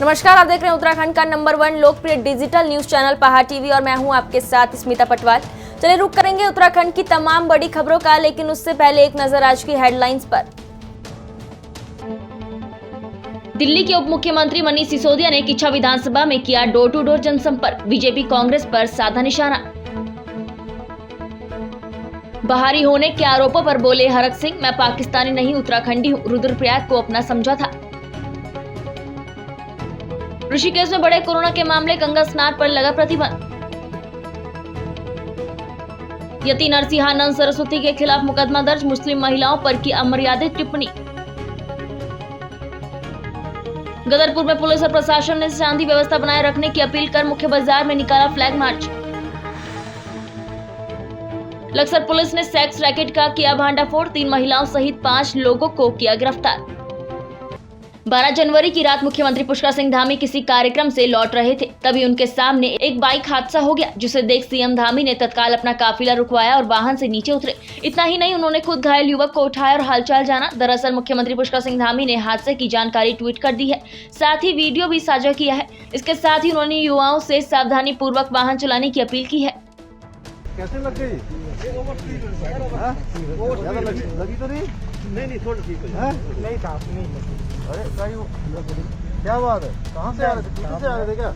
नमस्कार, आप देख रहे हैं उत्तराखंड का नंबर 1 लोकप्रिय डिजिटल न्यूज चैनल पहाड़ टीवी और मैं हूं आपके साथ स्मिता पटवाल। चलिए रुक करेंगे उत्तराखंड की तमाम बड़ी खबरों का, लेकिन उससे पहले एक नजर आज की हेडलाइंस पर। दिल्ली के उप मुख्यमंत्री मनीष सिसोदिया ने किच्छा विधानसभा में किया डोर टू डोर जनसंपर्क, बीजेपी कांग्रेस पर साधा निशाना। बाहरी होने के आरोपों पर बोले हरक सिंह, मैं पाकिस्तानी नहीं उत्तराखंडी हूं, रुद्रप्रयाग को अपना समझा था। ऋषिकेश में बड़े कोरोना के मामले, गंगा स्नान पर लगा प्रतिबंध। यति नरसिंहानंद सरस्वती के खिलाफ मुकदमा दर्ज, मुस्लिम महिलाओं पर की अमर्यादित टिप्पणी। गदरपुर में पुलिस और प्रशासन ने शांति व्यवस्था बनाए रखने की अपील कर मुख्य बाजार में निकाला फ्लैग मार्च। लक्सर पुलिस ने सेक्स रैकेट का किया भांडाफोड़, 3 महिलाओं सहित 5 लोगों को किया गिरफ्तार। 12 जनवरी की रात मुख्यमंत्री पुष्कर सिंह धामी किसी कार्यक्रम से लौट रहे थे, तभी उनके सामने एक बाइक हादसा हो गया, जिसे देख सीएम धामी ने तत्काल अपना काफिला रुकवाया और वाहन से नीचे उतरे। इतना ही नहीं, उन्होंने खुद घायल युवक को उठाया और हालचाल जाना। दरअसल मुख्यमंत्री पुष्कर सिंह धामी ने हादसे की जानकारी ट्वीट कर दी है, साथ ही वीडियो भी साझा किया है। इसके साथ ही उन्होंने युवाओं से सावधानी पूर्वक वाहन चलाने की अपील की है। कैसे लग गई? लगी तो नहीं थोड़ी ठीक है। नहीं था, नहीं। अरे क्या बात है? कहाँ से आ रहे थे? पीछे से आ रहे थे क्या?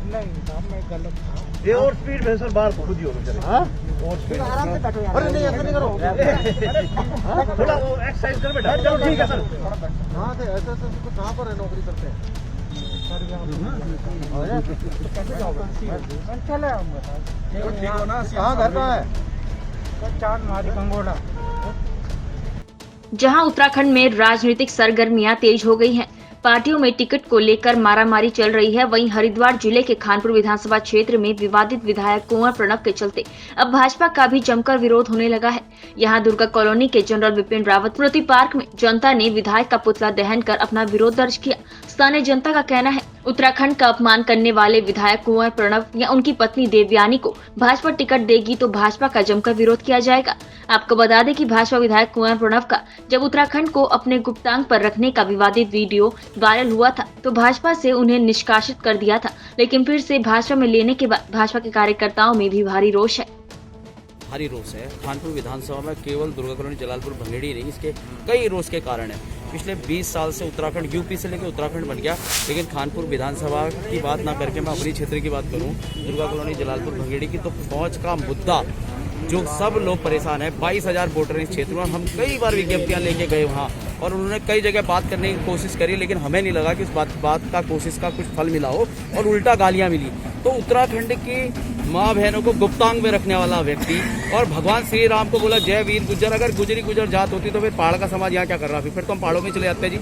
नहीं साहब, मैं गलत था। ये और स्पीड में सर बाहर खुद ही हो गया। हाँ? और स्पीड आराम से बैठो यार। अरे नहीं, ऐसा नहीं करो। थोड़ा वो एक्सरसाइज कर बैठा। चलो ठीक है सर। कहाँ थे? ऐसे तो कहाँ पर है, नौकरी करते हैं? कैसे जाओगे? चले आऊँगा सर। ठीक हो ना? कहाँ घर कहाँ है? चांद मारी कंगोड़ा। जहां उत्तराखंड में राजनीतिक सरगर्मियां तेज हो गई हैं, पार्टियों में टिकट को लेकर मारामारी चल रही है। वहीं हरिद्वार जिले के खानपुर विधानसभा क्षेत्र में विवादित विधायक कुंवर प्रणव के चलते अब भाजपा का भी जमकर विरोध होने लगा है। यहां दुर्गा कॉलोनी के जनरल बिपिन रावत स्मृति पार्क में जनता ने विधायक का पुतला दहन कर अपना विरोध दर्ज किया। स्थानीय जनता का कहना है, उत्तराखंड का अपमान करने वाले विधायक कुंवर प्रणव या उनकी पत्नी देवयानी को भाजपा टिकट देगी तो भाजपा का जमकर विरोध किया जाएगा। आपको बता दें कि भाजपा विधायक कुंवर प्रणव का जब उत्तराखंड को अपने गुप्तांग पर रखने का विवादित वीडियो वायरल हुआ था तो भाजपा से उन्हें निष्कासित कर दिया था, लेकिन फिर से भाजपा में लेने के बाद भाजपा के कार्यकर्ताओं में भी भारी रोष है। भारी रोष है। खानपुर विधानसभा में केवल दुर्गा कॉलोनी जलालपुर भंगेड़ी नहीं, इसके कई रोष के कारण है। पिछले 20 साल से उत्तराखंड यूपी से लेकर उत्तराखंड बन गया, लेकिन खानपुर विधानसभा की बात ना करके मैं अपनी क्षेत्र की बात करूं, दुर्गा कॉलोनी जलालपुर भंगेड़ी की, तो फौज का मुद्दा जो सब लोग परेशान है। 22,000 वोटर इस क्षेत्र में, हम कई बार विज्ञप्तियां लेके गए वहाँ और उन्होंने कई जगह बात करने की कोशिश करी, लेकिन हमें नहीं लगा कि उस बात का कोशिश का कुछ फल मिला हो और उल्टा गालियां मिली। तो उत्तराखंड की माँ बहनों को गुप्तांग में रखने वाला व्यक्ति और भगवान श्री राम को बोला जय वीर गुज्जर, अगर गुजरी गुजर जात होती तो फिर पहाड़ का समाज यहाँ क्या कर रहा? फिर तो हम पहाड़ों में चले जाते जी।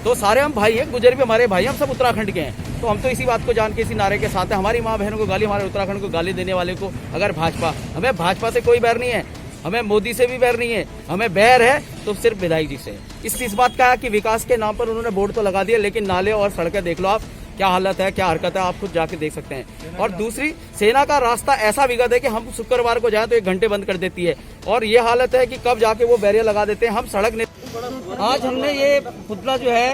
तो सारे हम भाई हैं, गुजर भी हमारे भाई, हम सब उत्तराखंड के हैं। तो हम तो इसी बात को जान के इसी नारे के साथ है, हमारी माँ बहनों को गाली, हमारे उत्तराखंड को गाली देने वाले को अगर भाजपा, हमें भाजपा से कोई बैर नहीं है, हमें मोदी से भी बैर नहीं है, हमें बैर है तो सिर्फ विधायक जी से। इस बात का है कि विकास के नाम पर उन्होंने बोर्ड तो लगा दिया, लेकिन नाले और सड़कें देख लो आप, क्या हालत है, क्या हरकत है, आप खुद जाके देख सकते हैं। और दूसरी, सेना का रास्ता ऐसा विगत है कि हम शुक्रवार को जाए तो 1 घंटे बंद कर देती है, और ये हालत है कि कब जाके वो बैरियर लगा देते हैं। हम सड़क नहीं। आज हमने ये पुतला जो है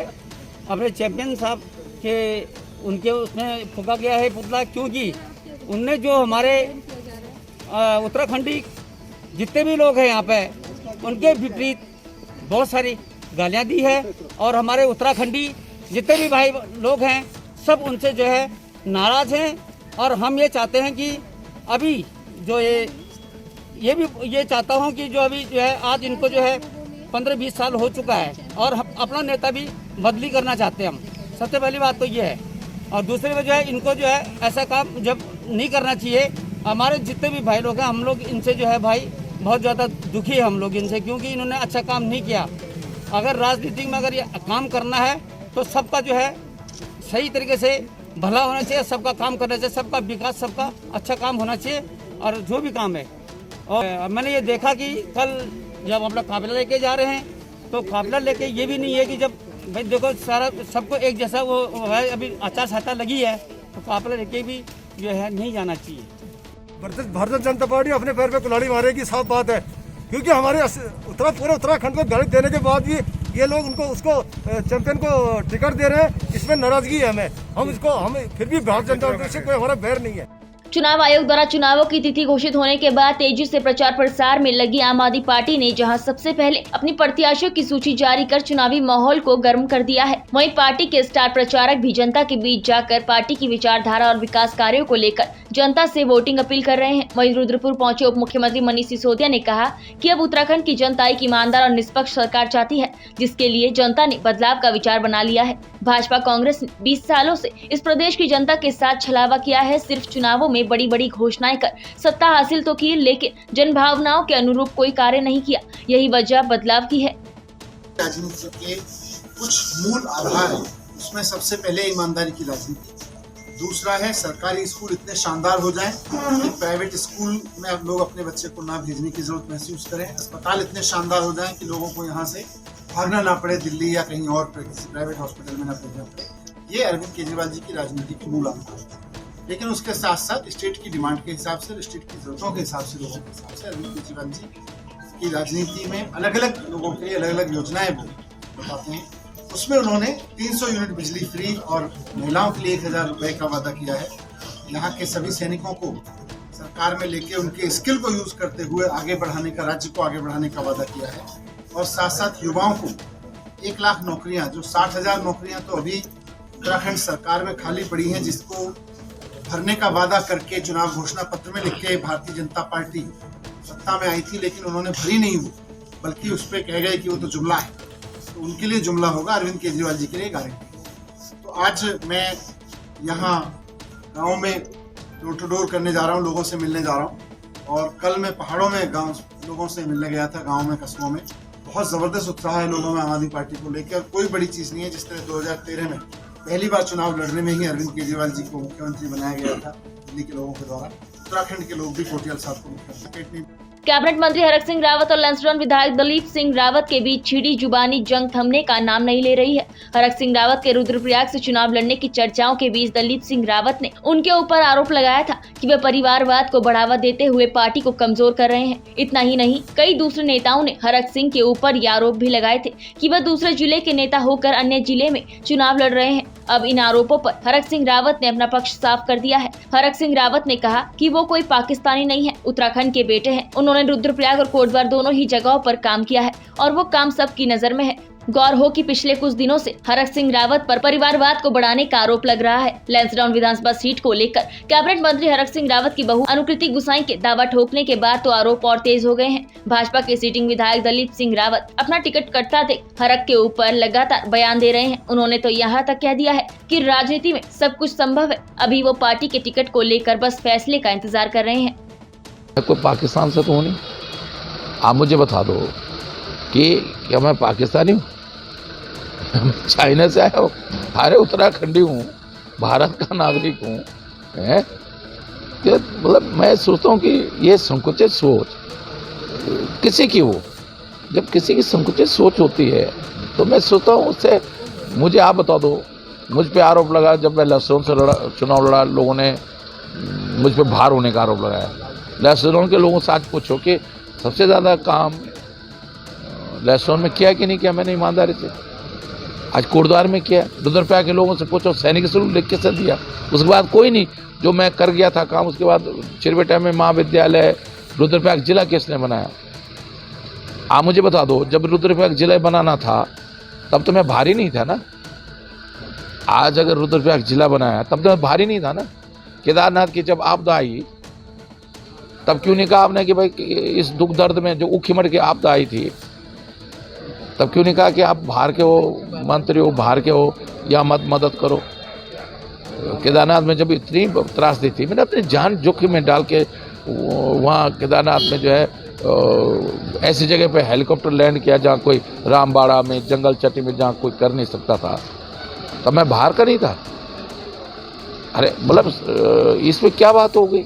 अपने चैंपियन साहब के उनके उसमें फूका गया है पुतला, क्योंकि उनने जो हमारे उत्तराखंडी जितने भी लोग हैं यहाँ पे उनके विपरीत बहुत सारी गालियाँ दी है, और हमारे उत्तराखंडी जितने भी भाई लोग हैं सब उनसे जो है नाराज हैं। और हम ये चाहते हैं कि अभी जो ये चाहता हूँ कि जो अभी जो है आज इनको जो है 15-20 साल हो चुका है और हम अपना नेता भी बदली करना चाहते हैं हम। सबसे पहली बात तो ये है, और दूसरे में जो है इनको जो है ऐसा काम जब नहीं करना चाहिए। हमारे जितने भी भाई लोग हैं हम लोग इनसे जो है भाई बहुत ज़्यादा दुखी है हम लोग इनसे, क्योंकि इन्होंने अच्छा काम नहीं किया। अगर राजनीति में अगर ये काम करना है तो सबका जो है सही तरीके से भला होना चाहिए, सबका काम करना चाहिए, सबका विकास, सबका अच्छा काम होना चाहिए, और जो भी काम है। और मैंने ये देखा कि कल जब अपना काफिला लेके जा रहे हैं तो काफिला लेके ये भी नहीं है कि जब भाई देखो सारा सबको एक जैसा वो है, अभी आचार संहिता लगी है तो काफिला लेके भी जो है नहीं जाना चाहिए। भारतीय जनता पार्टी अपने पैर पे कुल्हाड़ी मारेगी, साफ बात है, क्योंकि हमारे पूरे उत्तराखंड को गाली देने के बाद भी ये लोग उनको उसको चैंपियन को टिकट दे रहे हैं, इसमें नाराजगी है हमें। हम फिर भी भारतीय जनता पार्टी से कोई हमारा बैर नहीं है। चुनाव आयोग द्वारा चुनावों की तिथि घोषित होने के बाद तेजी से प्रचार प्रसार में लगी आम आदमी पार्टी ने जहां सबसे पहले अपनी प्रत्याशियों की सूची जारी कर चुनावी माहौल को गर्म कर दिया है, वहीं पार्टी के स्टार प्रचारक भी जनता के बीच जाकर पार्टी की विचारधारा और विकास कार्यों को लेकर जनता से वोटिंग अपील कर रहे हैं। वहीं रुद्रपुर पहुंचे उप मुख्यमंत्री मनीष सिसोदिया ने कहा कि अब उत्तराखंड की जनता एक ईमानदार और निष्पक्ष सरकार चाहती है, जिसके लिए जनता ने बदलाव का विचार बना लिया है। भाजपा कांग्रेस ने 20 सालों से इस प्रदेश की जनता के साथ छलावा किया है, सिर्फ चुनावों में बड़ी बड़ी घोषणाएं कर सत्ता हासिल तो की, लेकिन जन भावनाओं के अनुरूप कोई कार्य नहीं किया। यही वजह बदलाव की है। राजनीति के कुछ मूल आधार हैं, उसमें सबसे पहले ईमानदारी की राजनीति, दूसरा है सरकारी स्कूल इतने शानदार हो जाएं कि प्राइवेट स्कूल में अब लोग अपने बच्चे को ना भेजने की जरूरत महसूस करें, अस्पताल इतने शानदार हो जाएं कि लोगों को यहाँ से भागना ना पड़े दिल्ली या कहीं और किसी प्राइवेट हॉस्पिटल में ना भेजना पड़े। ये अरविंद केजरीवाल जी की राजनीति के मूल आधार है। लेकिन उसके साथ साथ स्टेट की डिमांड के हिसाब से, स्टेट की जरूरतों के हिसाब से, लोगों के हिसाब से अरविंद केजरीवाल जी की राजनीति में अलग अलग लोगों के लिए अलग अलग योजनाएं वो बताते हैं। उसमें उन्होंने 300 यूनिट बिजली फ्री और महिलाओं के लिए 1000 रुपए का वादा किया है। यहाँ के सभी सैनिकों को सरकार में लेके उनके स्किल को यूज करते हुए आगे बढ़ाने का, राज्य को आगे बढ़ाने का वादा किया है। और साथ साथ युवाओं को 1 लाख नौकरियां, जो 60,000 नौकरियां तो अभी उत्तराखंड सरकार में खाली पड़ी हैं, जिसको भरने का वादा करके चुनाव घोषणा पत्र में लिख के भारतीय जनता पार्टी सत्ता में आई थी, लेकिन उन्होंने भरी नहीं वो, बल्कि उस पर कह गए कि वो तो जुमला है। तो उनके लिए जुमला होगा, अरविंद केजरीवाल जी के लिए गारंटी। तो आज मैं यहाँ गाँव में डोर टू डोर करने जा रहा हूँ, लोगों से मिलने जा रहा हूँ। और कल मैं पहाड़ों में गाँव लोगों से मिलने गया था, गाँव में, कस्बों में। बहुत जबरदस्त उत्साह है लोगों में आम आदमी पार्टी को लेकर। कोई बड़ी चीज नहीं है। जिस तरह 2013 में पहली बार चुनाव लड़ने में ही अरविंद केजरीवाल जी को मुख्यमंत्री बनाया गया था दिल्ली के लोगों के द्वारा, उत्तराखंड के लोग भी कोटियाल साहब को मुख्यमंत्री। कैबिनेट मंत्री हरक सिंह रावत और लंसडौन विधायक दलीप सिंह रावत के बीच छिड़ी जुबानी जंग थमने का नाम नहीं ले रही है। हरक सिंह रावत के रुद्रप्रयाग से चुनाव लड़ने की चर्चाओं के बीच दलीप सिंह रावत ने उनके ऊपर आरोप लगाया था कि वे परिवारवाद को बढ़ावा देते हुए पार्टी को कमजोर कर रहे हैं। इतना ही नहीं, कई दूसरे नेताओं ने हरक सिंह के ऊपर ये आरोप भी लगाए थे कि वह दूसरे जिले के नेता होकर अन्य जिले में चुनाव लड़ रहे हैं। अब इन आरोपों पर हरक सिंह रावत ने अपना पक्ष साफ कर दिया है। हरक सिंह रावत ने कहा कि वो कोई पाकिस्तानी नहीं है, उत्तराखंड के बेटे हैं। उन्होंने रुद्रप्रयाग और कोटद्वार दोनों ही जगहों पर काम किया है और वो काम सबकी नजर में है। गौर हो कि पिछले कुछ दिनों से हरक सिंह रावत पर परिवारवाद को बढ़ाने का आरोप लग रहा है। लैंसडाउन विधानसभा सीट को लेकर कैबिनेट मंत्री हरक सिंह रावत की बहू अनुकृति गुसाई के दावा ठोकने के बाद तो आरोप और तेज हो गए हैं। भाजपा के सिटिंग विधायक दलीप सिंह रावत अपना टिकट कटता देख हरक के ऊपर लगातार बयान दे रहे हैं। उन्होंने तो यहाँ तक कह दिया है कि राजनीति में सब कुछ संभव है, अभी वो पार्टी के टिकट को लेकर बस फैसले का इंतजार कर रहे हैं। कोई पाकिस्तान से तो हूँ नहीं, आप मुझे बता दो कि क्या मैं पाकिस्तानी हूँ? चाइना से आया हूँ, अरे उत्तराखंडी हूँ, भारत का नागरिक हूँ। मतलब मैं सोचता हूँ कि ये संकुचित सोच किसी की हो, जब किसी की संकुचित सोच होती है तो मैं सोचता हूँ उससे, मुझे आप बता दो, मुझ पे आरोप लगा जब मैं लहसुन से चुनाव लड़ा, लोगों ने मुझ पे भार होने का आरोप लगाया। लहसुन के लोगों से आज पूछो कि सबसे ज़्यादा काम लहसुन में किया कि नहीं किया मैंने ईमानदारी से। आज कोटद्वार में किया, रुद्रप्रयाग के लोगों से पूछो सैनिक स्कूल लिख किसने दिया। उसके बाद कोई नहीं, जो मैं कर गया था काम, उसके बाद चिरबेटा में महाविद्यालय रुद्रप्रयाग जिला किसने बनाया? आप मुझे बता दो, जब रुद्रप्रयाग जिला बनाना था तब तो मैं भारी नहीं था ना। आज अगर रुद्रप्रयाग जिला बनाया तब तो मैं भारी नहीं था ना। केदारनाथ की जब आपदा आई तब क्यों नहीं कहा आपने कि भाई इस दुख दर्द में जो उखीमठ की आपदा आई थी, तब क्यों नहीं कहा कि आप बाहर के हो, मंत्री हो, बाहर के हो, या मदद करो। केदारनाथ में जब इतनी त्रासदी थी, मैंने अपनी जान जोखिम में डाल के वहाँ केदारनाथ में जो है ऐसी जगह पे हेलीकॉप्टर लैंड किया जहाँ कोई रामबाड़ा में, जंगल चट्टी में जहाँ कोई कर नहीं सकता था, तब मैं बाहर का नहीं था। अरे मतलब इसमें क्या बात हो गई?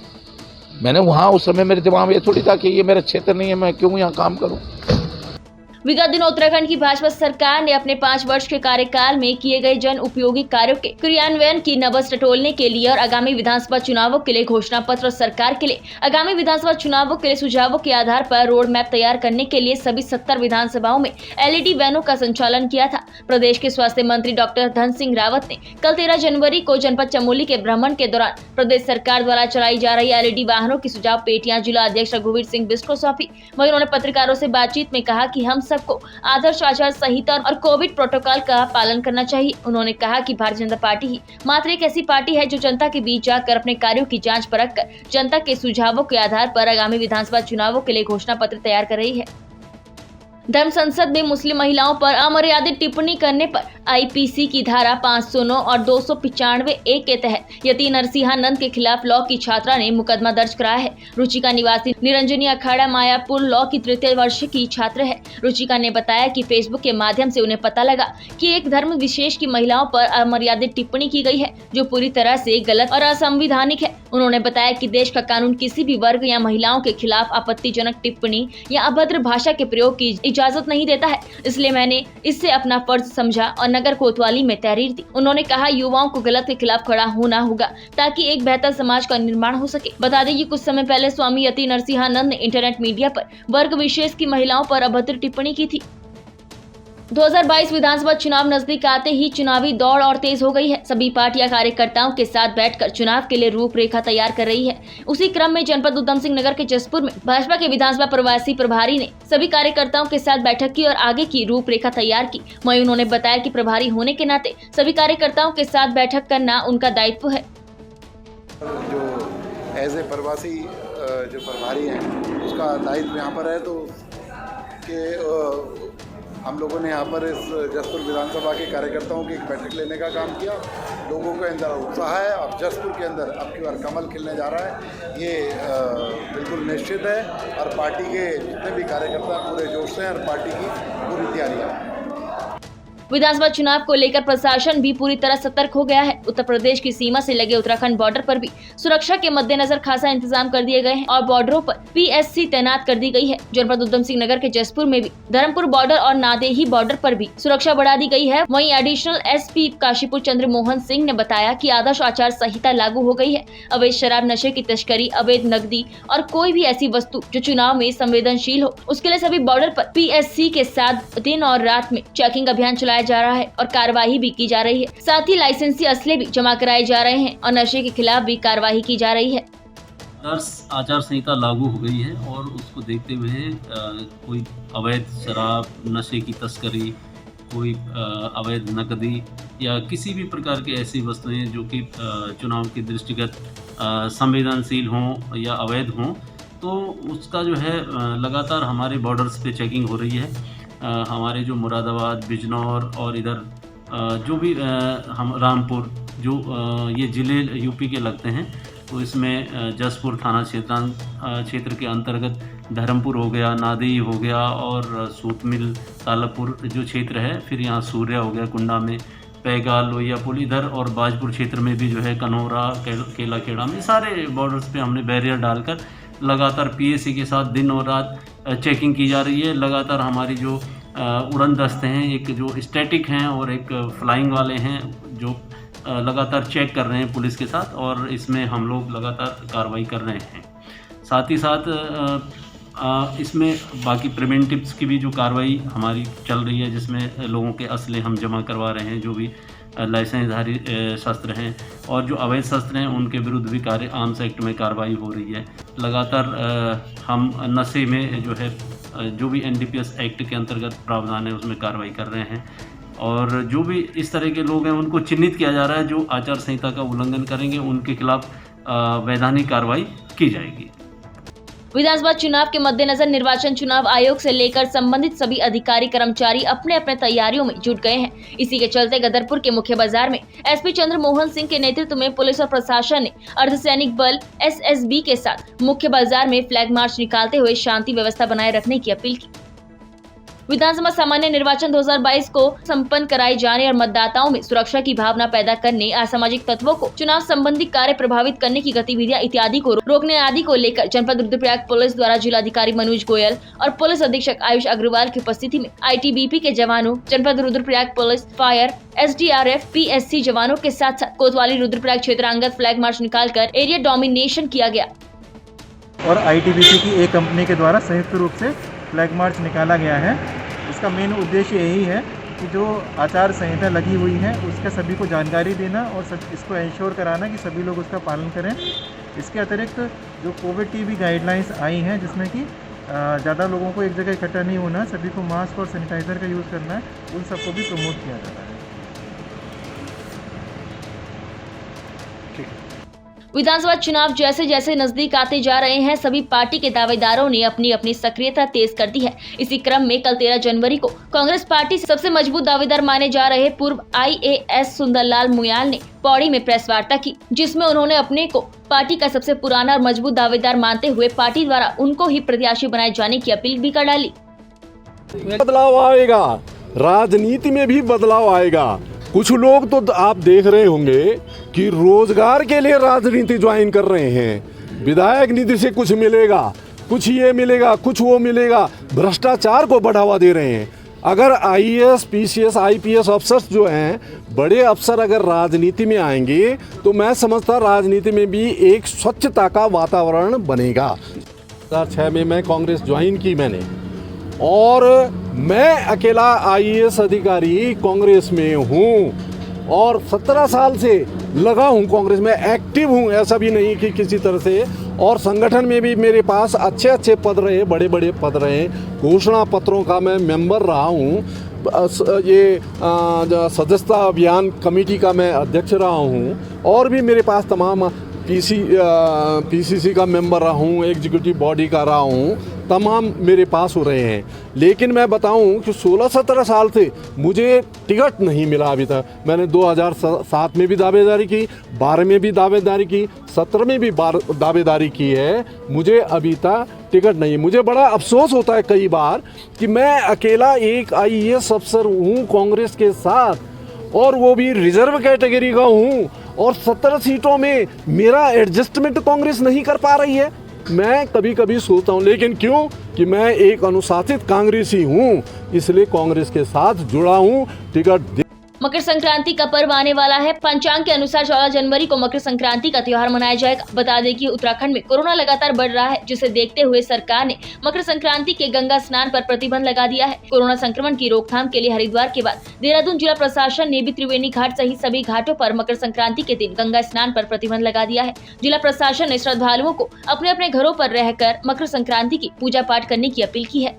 मैंने वहाँ उस समय मेरे दिमाग में ये थोड़ी था कि ये मेरा क्षेत्र नहीं है, मैं क्यों यहाँ काम करूँ। विगत दिनों उत्तराखंड की भाजपा सरकार ने अपने 5 वर्ष के कार्यकाल में किए गए जन उपयोगी कार्यों के क्रियान्वयन की नब्ज टटोलने के लिए और आगामी विधानसभा चुनावों के लिए घोषणा पत्र और सरकार के लिए आगामी विधानसभा चुनावों के लिए सुझावों के आधार पर रोड मैप तैयार करने के लिए सभी 70 विधानसभाओं में LED वैनों का संचालन किया था। प्रदेश के स्वास्थ्य मंत्री डॉक्टर धन सिंह रावत ने कल 13 जनवरी को जनपद चमोली के भ्रमण के दौरान प्रदेश सरकार द्वारा चलाई जा रही LED वाहनों की सुझाव पेटियां जिला अध्यक्ष रघुवीर सिंह बिष्ट को सौंपी। वहीं उन्होंने पत्रकारों से बातचीत में कहा कि हम सबको आदर्श आचार संहिता और कोविड प्रोटोकॉल का पालन करना चाहिए। उन्होंने कहा कि भारतीय जनता पार्टी ही मात्र एक ऐसी पार्टी है जो जनता के बीच जाकर अपने कार्यों की जांच परख कर जनता के सुझावों के आधार पर आगामी विधानसभा चुनावों के लिए घोषणा पत्र तैयार कर रही है। धर्म संसद में मुस्लिम महिलाओं पर अमर्यादित टिप्पणी करने पर IPC की धारा 509 और 295A के तहत यति नरसिंहानंद के खिलाफ लॉ की छात्रा ने मुकदमा दर्ज कराया है। रुचिका निवासी निरंजनी अखाड़ा मायापुर लॉ की 3य वर्ष की छात्र है। रुचिका ने बताया कि फेसबुक के माध्यम से उन्हें पता लगा कि एक धर्म विशेष की महिलाओं पर अमर्यादित टिप्पणी की गई है जो पूरी तरह से गलत और असंवैधानिक है। उन्होंने बताया कि देश का कानून किसी भी वर्ग या महिलाओं के खिलाफ आपत्तिजनक टिप्पणी या अभद्र भाषा के प्रयोग की इजाजत नहीं देता है, इसलिए मैंने इससे अपना फर्ज समझा और नगर कोतवाली में तहरीर दी। उन्होंने कहा युवाओं को गलत के खिलाफ खड़ा होना होगा ताकि एक बेहतर समाज का निर्माण हो सके। बता दें कि कुछ समय पहले स्वामी यति नरसिंहानंद ने इंटरनेट मीडिया पर वर्ग विशेष की महिलाओं पर अभद्र टिप्पणी की थी। 2022 विधानसभा चुनाव नजदीक आते ही चुनावी दौड़ और तेज हो गई है। सभी पार्टियां कार्यकर्ताओं के साथ बैठकर चुनाव के लिए रूपरेखा तैयार कर रही है। उसी क्रम में जनपद उधम सिंह नगर के जसपुर में भाजपा के विधानसभा प्रवासी प्रभारी ने सभी कार्यकर्ताओं के साथ बैठक की और आगे की रूपरेखा तैयार की। वहीं उन्होंने बताया कि प्रभारी होने के नाते सभी कार्यकर्ताओं के साथ बैठक करना उनका दायित्व है। जो एज ए प्रवासी जो प्रभारी हैं उसका दायित्व यहाँ पर है, तो कि हम लोगों ने यहाँ पर इस जसपुर विधानसभा के कार्यकर्ताओं की एक बैठक लेने का काम किया। लोगों के अंदर उत्साह है और जसपुर के अंदर अब की बार कमल खिलने जा रहा है, ये बिल्कुल निश्चित है। और पार्टी के जितने भी कार्यकर्ता पूरे जोश से हैं और पार्टी की पूरी तैयारियाँ हैं। विधानसभा चुनाव को लेकर प्रशासन भी पूरी तरह सतर्क हो गया है। उत्तर प्रदेश की सीमा से लगे उत्तराखंड बॉर्डर पर भी सुरक्षा के मद्देनजर खासा इंतजाम कर दिए गए हैं और बॉर्डरों पर PSC तैनात कर दी गई है। जनपद उधम सिंह नगर के जसपुर में भी धर्मपुर बॉर्डर और नादेही बॉर्डर पर भी सुरक्षा बढ़ा दी गई है। वहीं एडिशनल SP काशीपुर चंद्र मोहन सिंह ने बताया कि आदर्श आचार संहिता लागू हो गई है। अवैध शराब, नशे की तस्करी, अवैध नकदी और कोई भी ऐसी वस्तु जो चुनाव में संवेदनशील हो, उसके लिए सभी बॉर्डर पर PSC के साथ दिन और रात में चेकिंग अभियान चलाया जा रहा है और कार्रवाई भी की जा रही है। साथ ही लाइसेंसी असले भी जमा कराए जा रहे हैं और नशे के खिलाफ भी कार्रवाई की जा रही है। आदर्श आचार संहिता लागू हो गई है और उसको देखते हुए कोई अवैध शराब, नशे की तस्करी, कोई अवैध नकदी या किसी भी प्रकार की ऐसी वस्तुएं जो कि चुनाव के दृष्टिगत संवेदनशील हों या अवैध हों, तो उसका जो है लगातार हमारे बॉर्डर्स पे चेकिंग हो रही है। हमारे जो मुरादाबाद, बिजनौर और इधर जो भी हम रामपुर जो ये ज़िले यूपी के लगते हैं, तो इसमें जसपुर थाना क्षेत्र के अंतर्गत धर्मपुर हो गया, नादेई हो गया और सूतमिल तालापुर जो क्षेत्र है, फिर यहाँ सूर्या हो गया, कुंडा में पैगाल, लोहियापुल इधर और बाजपुर क्षेत्र में भी जो है कनौरा, केला खेड़ा में सारे बॉर्डर्स पे हमने बैरियर डालकर लगातार PSC के साथ दिन और रात चेकिंग की जा रही है। लगातार हमारी जो उड़न दस्ते हैं, एक जो स्टैटिक हैं और एक फ्लाइंग वाले हैं, जो लगातार चेक कर रहे हैं पुलिस के साथ और इसमें हम लोग लगातार कार्रवाई कर रहे हैं। साथ ही साथ इसमें बाकी प्रिवेंटिव्स की भी जो कार्रवाई हमारी चल रही है, जिसमें लोगों के असले हम जमा करवा रहे हैं, जो भी लाइसेंसधारी शस्त्र हैं और जो अवैध शस्त्र हैं उनके विरुद्ध भी आर्म्स एक्ट में कार्रवाई हो रही है। लगातार हम नशे में जो है जो भी NDPS एक्ट के अंतर्गत प्रावधान है उसमें कार्रवाई कर रहे हैं और जो भी इस तरह के लोग हैं उनको चिन्हित किया जा रहा है। जो आचार संहिता का उल्लंघन करेंगे उनके खिलाफ वैधानिक कार्रवाई की जाएगी। विधानसभा चुनाव के मद्देनजर निर्वाचन चुनाव आयोग से लेकर संबंधित सभी अधिकारी कर्मचारी अपने अपने तैयारियों में जुट गए हैं। इसी के चलते गदरपुर के मुख्य बाजार में SP चंद्र मोहन सिंह के नेतृत्व में पुलिस और प्रशासन ने अर्धसैनिक बल SSB के साथ मुख्य बाजार में फ्लैग मार्च निकालते हुए शांति व्यवस्था बनाए रखने की अपील की। विधानसभा सामान्य निर्वाचन 2022 को संपन्न कराए जाने और मतदाताओं में सुरक्षा की भावना पैदा करने, असामाजिक तत्वों को चुनाव संबंधी कार्य प्रभावित करने की गतिविधियां इत्यादि को रोकने आदि को लेकर जनपद रुद्रप्रयाग पुलिस द्वारा जिलाधिकारी मनोज गोयल और पुलिस अधीक्षक आयुष अग्रवाल की उपस्थिति में ITBP के जवानों, जनपद Rudraprayag police, fire, SDRF, PSC जवानों के साथ साथ कोतवाली रुद्रप्रयाग क्षेत्रांगत फ्लैग मार्च निकालकर एरिया डोमिनेशन किया गया और ITBP की एक कंपनी के द्वारा संयुक्त रूप से फ्लैग मार्च निकाला गया है। इसका मेन उद्देश्य यही है कि जो आचार संहिता लगी हुई है उसका सभी को जानकारी देना और इसको इंश्योर कराना कि सभी लोग उसका पालन करें। इसके अतिरिक्त जो कोविड की भी गाइडलाइंस आई हैं जिसमें कि ज़्यादा लोगों को एक जगह इकट्ठा नहीं होना, सभी को मास्क और सैनिटाइज़र का यूज़ करना है, उन सबको भी प्रमोट किया जाता है। विधानसभा चुनाव जैसे जैसे नजदीक आते जा रहे हैं, सभी पार्टी के दावेदारों ने अपनी अपनी सक्रियता तेज कर दी है। इसी क्रम में कल 13 जनवरी को कांग्रेस पार्टी से सबसे मजबूत दावेदार माने जा रहे पूर्व IAS सुंदरलाल मुयाल ने पौड़ी में प्रेस वार्ता की, जिसमें उन्होंने अपने को पार्टी का सबसे पुराना और मजबूत दावेदार मानते हुए पार्टी द्वारा उनको ही प्रत्याशी बनाए जाने की अपील भी कर डाली। बदलाव आएगा, राजनीति में भी बदलाव आएगा। कुछ लोग तो आप देख रहे होंगे कि रोजगार के लिए राजनीति ज्वाइन कर रहे हैं, विधायक निधि से कुछ मिलेगा, कुछ ये मिलेगा, कुछ वो मिलेगा, भ्रष्टाचार को बढ़ावा दे रहे हैं। अगर IAS, PCS, IPS अफसर जो हैं, बड़े अफसर अगर राजनीति में आएंगे तो मैं समझता राजनीति में भी एक स्वच्छता का वातावरण बनेगा। 2006 में मैं कांग्रेस ज्वाइन की मैंने, और मैं अकेला IAS अधिकारी कांग्रेस में हूँ और 17 साल से लगा हूँ कांग्रेस में, एक्टिव हूँ, ऐसा भी नहीं कि किसी तरह से। और संगठन में भी मेरे पास अच्छे अच्छे पद रहे, बड़े बड़े पद रहे, घोषणा पत्रों का मैं मेंबर रहा हूँ, ये सदस्यता अभियान कमेटी का मैं अध्यक्ष रहा हूँ, और भी मेरे पास तमाम PCC का मेंबर रहा हूँ, एग्जीक्यूटिव बॉडी का रहा हूँ, तमाम मेरे पास हो रहे हैं। लेकिन मैं बताऊं कि 16-17 साल से मुझे टिकट नहीं मिला अभी तक। मैंने 2007 में भी दावेदारी की, 12 में भी दावेदारी की, 17 में भी दावेदारी की है, मुझे अभी तक टिकट नहीं। मुझे बड़ा अफसोस होता है कई बार कि मैं अकेला एक IAS अफसर हूँ कांग्रेस के साथ, और वो भी रिजर्व कैटेगरी का हूँ, और 17 सीटों में मेरा एडजस्टमेंट कांग्रेस नहीं कर पा रही है। मैं कभी कभी सोचता हूँ, लेकिन क्यों कि मैं एक अनुशासित कांग्रेसी हूँ, इसलिए कांग्रेस के साथ जुड़ा हूँ। टिकट मकर संक्रांति का पर्व आने वाला है। पंचांग के अनुसार 14 जनवरी को मकर संक्रांति का त्योहार मनाया जाएगा। बता दें कि उत्तराखंड में कोरोना लगातार बढ़ रहा है, जिसे देखते हुए सरकार ने मकर संक्रांति के गंगा स्नान पर प्रतिबंध लगा दिया है। कोरोना संक्रमण की रोकथाम के लिए हरिद्वार के बाद देहरादून जिला प्रशासन ने भी त्रिवेणी घाट सहित सभी घाटों पर मकर संक्रांति के दिन गंगा स्नान पर प्रतिबंध लगा दिया है। जिला प्रशासन ने श्रद्धालुओं को अपने अपने घरों पर रहकर मकर संक्रांति की पूजा पाठ करने की अपील की है।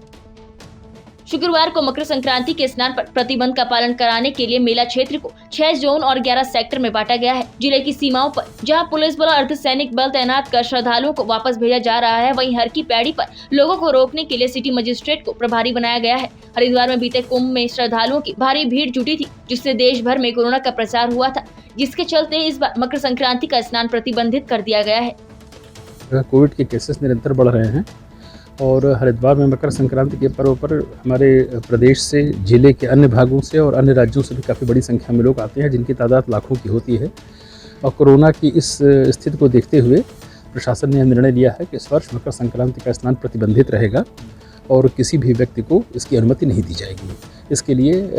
शुक्रवार को मकर संक्रांति के स्नान पर प्रतिबंध का पालन कराने के लिए मेला क्षेत्र को 6 जोन और 11 सेक्टर में बांटा गया है। जिले की सीमाओं पर जहां पुलिस बल और अर्धसैनिक बल तैनात कर श्रद्धालुओं को वापस भेजा जा रहा है, वहीं हर की पैड़ी पर लोगों को रोकने के लिए सिटी मजिस्ट्रेट को प्रभारी बनाया गया है। हरिद्वार में बीते कुंभ में श्रद्धालुओं की भारी भीड़ जुटी थी, जिससे देश भर में कोरोना का प्रसार हुआ था, जिसके चलते इस बार मकर संक्रांति का स्नान प्रतिबंधित कर दिया गया है। कोविड के केसेस निरंतर बढ़ रहे हैं और हरिद्वार में मकर संक्रांति के पर्व पर हमारे प्रदेश से, जिले के अन्य भागों से और अन्य राज्यों से भी काफ़ी बड़ी संख्या में लोग आते हैं, जिनकी तादाद लाखों की होती है। और कोरोना की इस स्थिति को देखते हुए प्रशासन ने यह निर्णय लिया है कि इस वर्ष मकर संक्रांति का स्नान प्रतिबंधित रहेगा और किसी भी व्यक्ति को इसकी अनुमति नहीं दी जाएगी। इसके लिए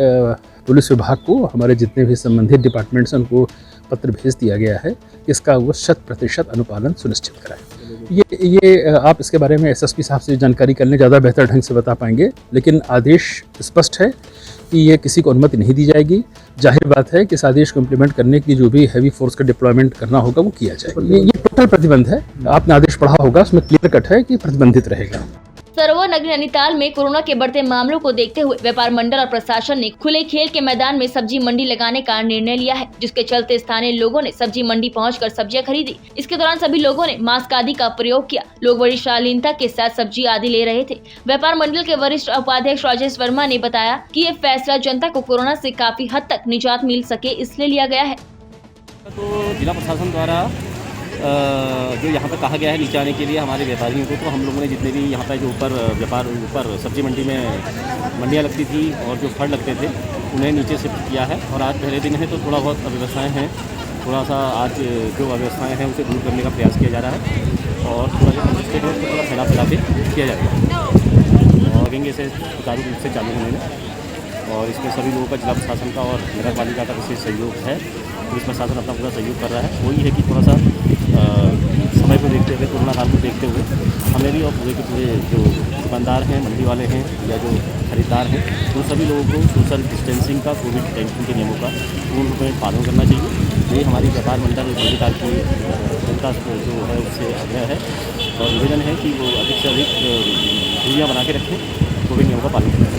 पुलिस विभाग को, हमारे जितने भी संबंधित डिपार्टमेंट्स हैं, उनको पत्र भेज दिया गया है, इसका वो 100% अनुपालन सुनिश्चित कराएं। ये आप इसके बारे में SSP साहब से जानकारी कर लें, ज़्यादा बेहतर ढंग से बता पाएंगे। लेकिन आदेश स्पष्ट है कि ये किसी को अनुमति नहीं दी जाएगी। जाहिर बात है कि इस आदेश को इम्प्लीमेंट करने के लिए जो भी हैवी फोर्स का डिप्लॉयमेंट करना होगा वो किया जाएगा। ये टोटल प्रतिबंध है, आपने आदेश पढ़ा होगा, उसमें क्लियर कट है कि प्रतिबंधित रहेगा। सरोवर नगरी नैनीताल में कोरोना के बढ़ते मामलों को देखते हुए व्यापार मंडल और प्रशासन ने खुले खेल के मैदान में सब्जी मंडी लगाने का निर्णय लिया है, जिसके चलते स्थानीय लोगों ने सब्जी मंडी पहुंचकर सब्जियां खरीदी। इसके दौरान सभी लोगों ने मास्क आदि का प्रयोग किया। लोग बड़ी शालीनता के साथ सब्जी आदि ले रहे थे। व्यापार मंडल के वरिष्ठ उपाध्यक्ष राजेश वर्मा ने बताया कि ये फैसला जनता को कोरोना से काफी हद तक निजात मिल सके इसलिए लिया गया है। तो जिला प्रशासन द्वारा जो यहाँ पर कहा गया है नीचे आने के लिए हमारे व्यापारियों को, तो हम लोगों ने जितने भी यहाँ पर जो ऊपर सब्जी मंडी में मंडियाँ लगती थी और जो फल लगते थे उन्हें नीचे शिफ्ट किया है। और आज पहले दिन है तो थोड़ा बहुत अव्यवस्थाएँ हैं, थोड़ा सा आज जो अव्यवस्थाएँ हैं उसे दूर करने का प्रयास किया जा रहा है और थोड़ा जो कंजेस्टेड है उसको थोड़ा फैला के किया जाएगा और आगे से सुचारू रूप से चालू होने में। और इसमें सभी लोगों का जिला प्रशासन का और नगर पालिका का विशेष सहयोग है। पुलिस प्रशासन अपना पूरा सहयोग कर रहा है। वही है कि थोड़ा सा समय को देखते हुए, कोरोना काल को देखते हुए हमें भी और पूरे के पूरे जो दुकानदार हैं, मंडी वाले हैं या जो खरीदार हैं, उन सभी लोगों को सोशल डिस्टेंसिंग का, कोविड-19 के नियमों का पूर्ण रूप में पालन करना चाहिए। ये हमारी व्यापार मंडल नैनीताल की जनता जो है उससे आग्रह है और निवेदन है कि वो अधिक से अधिक दूरियाँ बना के रखें, कोविड नियमों का पालन करें।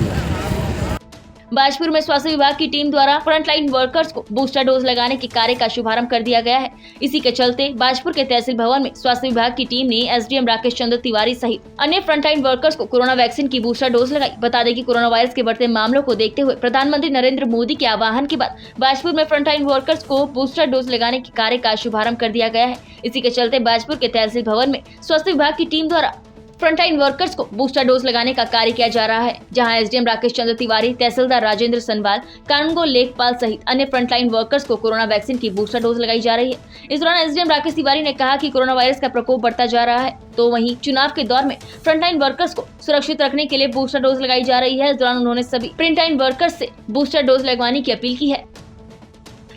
बाजपुर में स्वास्थ्य विभाग की टीम द्वारा फ्रंटलाइन वर्कर्स को बूस्टर डोज लगाने के कार्य का शुभारंभ कर दिया गया है। इसी के चलते बाजपुर के तहसील भवन में स्वास्थ्य विभाग की टीम ने एसडीएम राकेश चंद्र तिवारी सहित अन्य फ्रंटलाइन वर्कर्स को कोरोना वैक्सीन की बूस्टर डोज लगाई। बता दें कि कोरोना वायरस के बढ़ते मामलों को देखते हुए प्रधानमंत्री नरेंद्र मोदी के आह्वान के बाद बाजपुर में फ्रंटलाइन वर्कर्स को बूस्टर डोज लगाने के कार्य का शुभारंभ कर दिया गया है। इसी के चलते बाजपुर के तहसील भवन में स्वास्थ्य विभाग की टीम द्वारा फ्रंटलाइन वर्कर्स को बूस्टर डोज लगाने का कार्य किया जा रहा है, जहां एसडीएम राकेश चंद्र तिवारी, तहसीलदार राजेंद्र सनवाल, कानूनगो लेखपाल सहित अन्य फ्रंटलाइन वर्कर्स को कोरोना वैक्सीन की बूस्टर डोज लगाई जा रही है। इस दौरान एसडीएम राकेश तिवारी ने कहा कि कोरोना वायरस का प्रकोप बढ़ता जा रहा है, तो वहीं चुनाव के दौर में फ्रंटलाइन वर्कर्स को सुरक्षित रखने के लिए बूस्टर डोज लगाई जा रही है। इस दौरान उन्होंने सभी फ्रंटलाइन वर्कर्स से बूस्टर डोज लगवाने की अपील की है।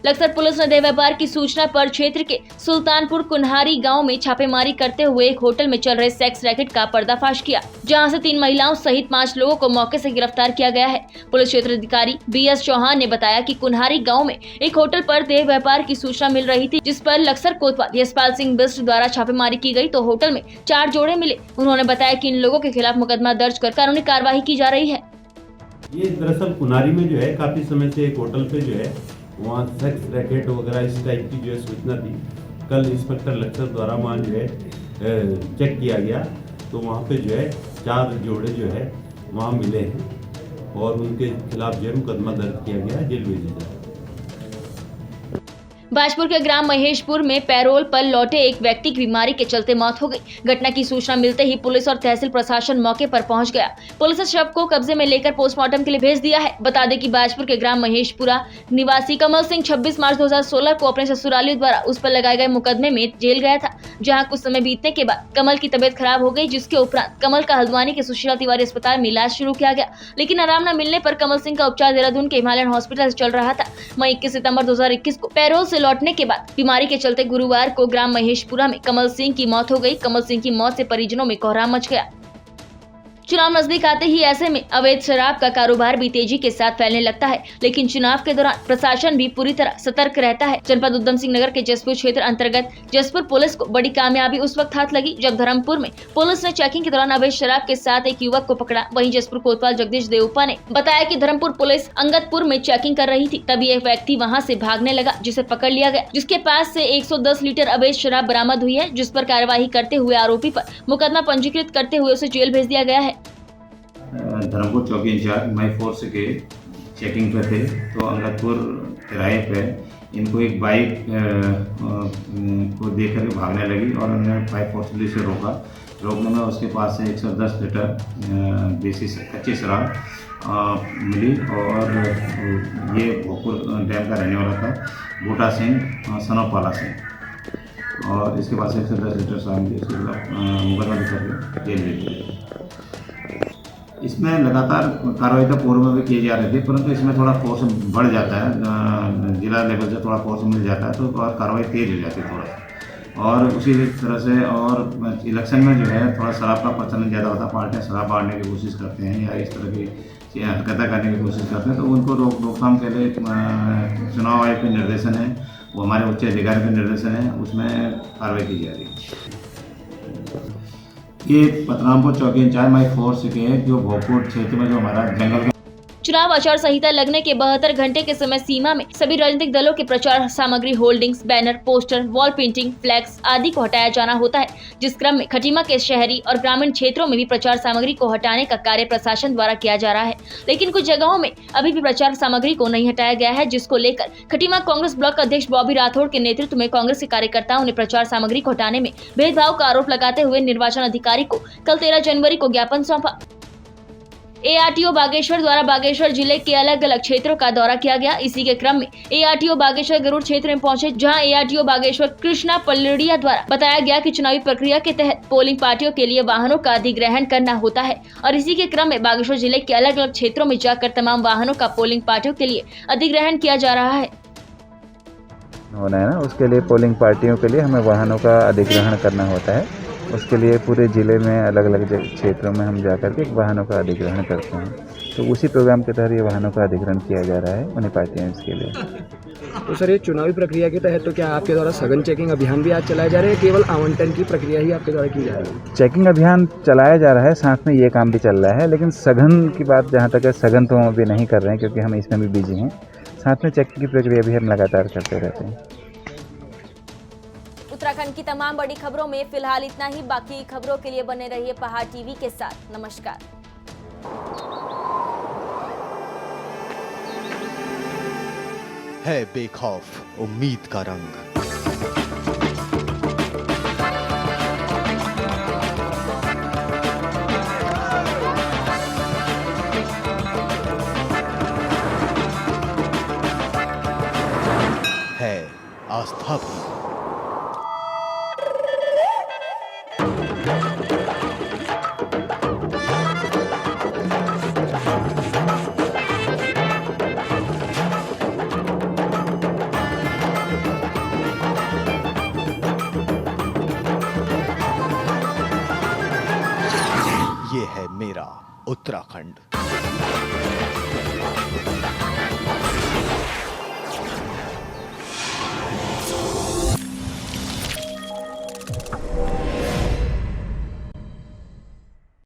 लक्सर पुलिस ने देह व्यापार की सूचना पर क्षेत्र के सुल्तानपुर कुन्हारी गांव में छापेमारी करते हुए एक होटल में चल रहे सेक्स रैकेट का पर्दाफाश किया, जहां से 3 महिलाओं सहित 5 लोगों को मौके से गिरफ्तार किया गया है। पुलिस क्षेत्र अधिकारी बीएस चौहान ने बताया कि कुन्हारी गांव में एक होटल पर देह व्यापार की सूचना मिल रही थी, जिस पर लक्सर कोतवाल यशपाल सिंह बिष्ट द्वारा छापेमारी की गई तो होटल में 4 जोड़े मिले। उन्होंने बताया कि इन लोगों के खिलाफ मुकदमा दर्ज कर कानूनी कार्रवाई की जा रही है। ये दरअसल कुन्हारी में जो है काफी समय से एक होटल पे जो है वहाँ सेक्स रैकेट वगैरह इस टाइप की जो है सूचना थी। कल इंस्पेक्टर लक्सर द्वारा वहाँ जो है चेक किया गया तो वहाँ पे जो है 4 जोड़े जो है वहाँ मिले हैं और उनके खिलाफ जो है मुकदमा दर्ज किया गया, जेल भेजा गया। बाजपुर के ग्राम महेशपुर में पैरोल पर लौटे एक व्यक्ति की बीमारी के चलते मौत हो गई। घटना की सूचना मिलते ही पुलिस और तहसील प्रशासन मौके पर पहुंच गया। पुलिस ने शव को कब्जे में लेकर पोस्टमार्टम के लिए भेज दिया है। बता दें कि बाजपुर के ग्राम महेशपुरा निवासी कमल सिंह 26 मार्च 2016 को अपने ससुराली द्वारा उस पर लगाए गए मुकदमे में जेल गया था, जहाँ कुछ समय बीतने के बाद कमल की तबियत खराब हो गई, जिसके उपरांत कमल का हल्द्वानी के सुशीला तिवारी अस्पताल में इलाज शुरू किया गया, लेकिन आराम न मिलने पर कमल सिंह का उपचार देहरादून के हिमालयन हॉस्पिटल से चल रहा था। वहीं 21 सितंबर 2021 को पैरोल से लौटने के बाद बीमारी के चलते गुरुवार को ग्राम महेशपुरा में कमल सिंह की मौत हो गई। कमल सिंह की मौत से परिजनों में कोहराम मच गया। चुनाव नजदीक आते ही ऐसे में अवैध शराब का कारोबार भी तेजी के साथ फैलने लगता है, लेकिन चुनाव के दौरान प्रशासन भी पूरी तरह सतर्क रहता है। जनपद उधम सिंह नगर के जसपुर क्षेत्र अंतर्गत जसपुर पुलिस को बड़ी कामयाबी उस वक्त हाथ लगी जब धर्मपुर में पुलिस ने चेकिंग के दौरान अवैध शराब के साथ एक युवक को पकड़ा। वहीं जसपुर कोतवाल जगदीश देवपा ने बताया कि धर्मपुर पुलिस अंगदपुर में चेकिंग कर रही थी, तभी एक व्यक्ति वहां से भागने लगा, जिसे पकड़ लिया गया, जिसके पास से 110 लीटर अवैध शराब बरामद हुई है, जिस पर कार्यवाही करते हुए आरोपी पर मुकदमा पंजीकृत करते हुए उसे जेल भेज दिया गया है। धर्मपुर चौकी इंचार्ज माई फोर्स के चेकिंग पे थे तो अंगदपुर किराए पे इनको एक बाइक को देख कर भागने लगी और उन्होंने बाइक फोर्सली से रोका। रोकने में उसके पास से 110 लीटर देसी कच्ची शराब मिली और ये भोजपुर डैम का रहने वाला था, बूटा सिंह सनोपाला सिंह, और इसके पास 110 लीटर शराब मिली। इसके खिलाफ मुकदमा करके जेल भेज दिया। इसमें लगातार कार्रवाई तो पूर्व में भी की जा रही थी, परंतु इसमें थोड़ा फोर्स बढ़ जाता है, जिला लेवल से थोड़ा फोर्स मिल जाता है तो और कार्रवाई तेज हो जाती है थोड़ा सा। और उसी तरह से और इलेक्शन में जो है थोड़ा शराब का प्रचलन ज़्यादा होता है, पार्टियाँ शराब बांटने की कोशिश करते हैं या इस तरह की हरकतें करने की कोशिश करते हैं, तो उनको रोकथाम के लिए चुनाव आयोग के निर्देशन है, वो हमारे उच्च अधिकारी के निर्देशन है, उसमें कार्रवाई की जा रही है। ये पतरामपुर चौकी इंचार्ज माई फोर्स के जो भोजपुर क्षेत्र में जो हमारा जंगल चुनाव आचार संहिता लगने के 72 घंटे के समय सीमा में सभी राजनीतिक दलों के प्रचार सामग्री, hoardings, banner, poster, wall painting, flex आदि को हटाया जाना होता है। जिस क्रम में खटीमा के शहरी और ग्रामीण क्षेत्रों में भी प्रचार सामग्री को हटाने का कार्य प्रशासन द्वारा किया जा रहा है, लेकिन कुछ जगहों में अभी भी प्रचार सामग्री को नहीं हटाया गया है, जिसको लेकर खटीमा कांग्रेस ब्लॉक अध्यक्ष बॉबी राठौड़ के नेतृत्व में कांग्रेस के कार्यकर्ताओं ने प्रचार सामग्री को हटाने में भेदभाव का आरोप लगाते हुए निर्वाचन अधिकारी को कल 13 जनवरी को ज्ञापन सौंपा। ARTO बागेश्वर द्वारा बागेश्वर जिले के अलग अलग क्षेत्रों का दौरा किया गया। इसी के क्रम में ARTO बागेश्वर गरुड़ क्षेत्र में पहुंचे, जहां ARTO बागेश्वर कृष्णा पल्लड़िया द्वारा बताया गया कि चुनावी प्रक्रिया के तहत पोलिंग पार्टियों के लिए वाहनों का अधिग्रहण करना होता है और इसी के क्रम में बागेश्वर जिले के अलग अलग क्षेत्रों में जाकर तमाम वाहनों का पोलिंग पार्टियों के लिए अधिग्रहण किया जा रहा है। होना है ना, उसके लिए पोलिंग पार्टियों के लिए हमें वाहनों का अधिग्रहण करना होता है। उसके लिए पूरे ज़िले में अलग अलग क्षेत्रों में हम जाकर के वाहनों का अधिग्रहण करते हैं। तो उसी प्रोग्राम के तहत ये वाहनों का अधिग्रहण किया जा रहा है उन्हीं पार्टियों के लिए। तो सर, ये चुनावी प्रक्रिया के तहत तो क्या आपके द्वारा सघन चेकिंग अभियान भी आज चलाया जा रहा है, केवल आवंटन की प्रक्रिया ही आपके द्वारा की जा रही है? चेकिंग अभियान चलाया जा रहा है, साथ में ये काम भी चल रहा है, लेकिन सघन की बात जहाँ तक है, सघन तो हम अभी नहीं कर रहे हैं क्योंकि हम इसमें भी बिजी हैं। साथ में चेकिंग की प्रक्रिया भी हम लगातार करते रहते हैं। उत्तराखंड की तमाम बड़ी खबरों में फिलहाल इतना ही। बाकी खबरों के लिए बने रहिए पहाड़ टीवी के साथ। नमस्कार। है बेखौफ उम्मीद का रंग, है आस्था भी। ये है मेरा उत्तराखंड।